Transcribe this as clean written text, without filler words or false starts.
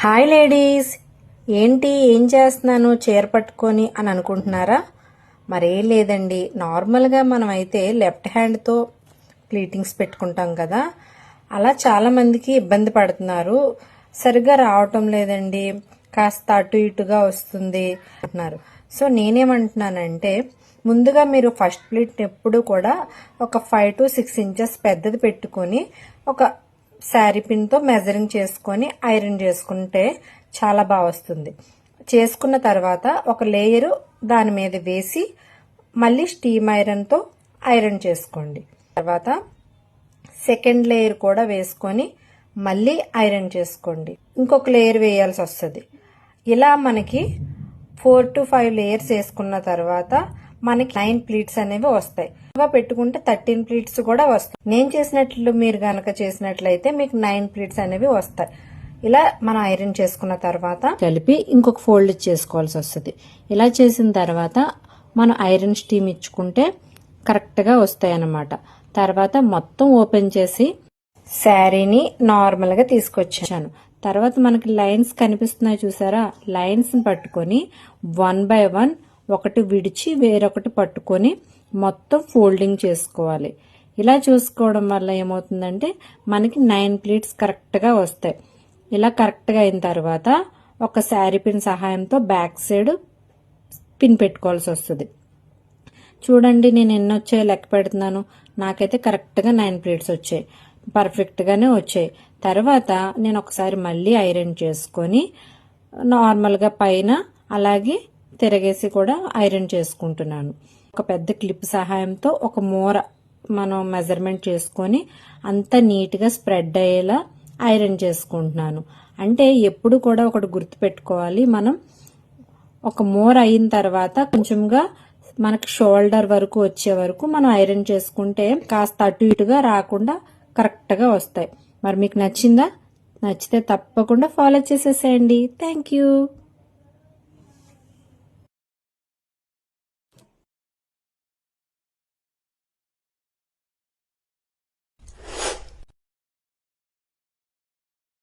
Hi ladies, ఏంటి ఏం చేస్తున్నాను చీర పట్టుకొని అని అనుకుంటున్నారా? మరేం లేదండి, నార్మల్గా మనం అయితే లెఫ్ట్ హ్యాండ్తో ప్లీటింగ్స్ పెట్టుకుంటాం కదా, అలా చాలామందికి ఇబ్బంది పడుతున్నారు. సరిగ్గా రావటం లేదండి, కాస్త అటు ఇటుగా వస్తుంది అంటున్నారు. సో నేనేమంటున్నానంటే, ముందుగా మీరు ఫస్ట్ ప్లీట్ ఎప్పుడు కూడా ఒక 5 to 6 ఇంచెస్ పెద్దది పెట్టుకొని ఒక శారీ పిన్తో మెజరింగ్ చేసుకొని ఐరన్ చేసుకుంటే చాలా బాగా వస్తుంది. చేసుకున్న తర్వాత ఒక లేయరు దాని మీద వేసి మళ్ళీ స్టీమ్ ఐరన్తో ఐరన్ చేసుకోండి. తర్వాత సెకండ్ లేయర్ కూడా వేసుకొని మళ్ళీ ఐరన్ చేసుకోండి. ఇంకొక లేయర్ వేయాల్సి వస్తుంది. ఇలా మనకి 4 to 5 లేయర్స్ వేసుకున్న తర్వాత మనకి 9 ప్లీట్స్ అనేవి వస్తాయి. పెట్టుకుంటే 13 ప్లీట్స్ కూడా వస్తాయి. నేను చేసినట్లు మీరు గనక చేసినట్లయితే మీకు 9 ప్లీట్స్ అనేవి వస్తాయి. ఇలా మనం ఐరన్ చేసుకున్న తర్వాత కలిపి ఇంకొక ఫోల్డ్ చేసుకోవాల్సి వస్తుంది. ఇలా చేసిన తర్వాత మనం ఐరన్ స్టీమ్ ఇచ్చుకుంటే కరెక్ట్గా వస్తాయి అన్నమాట. తర్వాత మొత్తం ఓపెన్ చేసి శారీని నార్మల్గా తీసుకొచ్చాను. తర్వాత మనకి లైన్స్ కనిపిస్తున్నాయి చూసారా, లైన్స్ పట్టుకొని 1 by 1 ఒకటి విడిచి వేరొకటి పట్టుకొని మొత్తం ఫోల్డింగ్ చేసుకోవాలి. ఇలా చూసుకోవడం వల్ల ఏమవుతుందంటే మనకి 9 ప్లీట్స్ కరెక్ట్గా వస్తాయి. ఇలా కరెక్ట్గా అయిన తర్వాత ఒక శారీ పిన్ సహాయంతో బ్యాక్ సైడ్ పిన్ పెట్టుకోవాల్సి వస్తుంది. చూడండి, నేను ఎన్ని వచ్చాయో లెక్క పెడుతున్నాను. నాకైతే కరెక్ట్గా 9 ప్లీట్స్ వచ్చాయి, పర్ఫెక్ట్గానే వచ్చాయి. తర్వాత నేను ఒకసారి మళ్ళీ ఐరన్ చేసుకొని నార్మల్గా పైన అలాగే తిరగేసి కూడా ఐరన్ చేసుకుంటున్నాను. ఒక పెద్ద క్లిప్ సహాయంతో ఒక మూర మనం మెజర్మెంట్ చేసుకొని అంత నీట్గా స్ప్రెడ్ అయ్యేలా ఐరన్ చేసుకుంటున్నాను. అంటే ఎప్పుడు కూడా ఒకటి గుర్తు పెట్టుకోవాలి, మనం ఒక మూర అయిన తర్వాత కొంచెంగా మనకి షోల్డర్ వరకు వచ్చే వరకు మనం ఐరన్ చేసుకుంటే కాస్త అటు ఇటుగా రాకుండా కరెక్ట్గా వస్తాయి. మరి మీకు నచ్చిందా? నచ్చితే తప్పకుండా ఫాలో చేసేసేయండి. Thank you.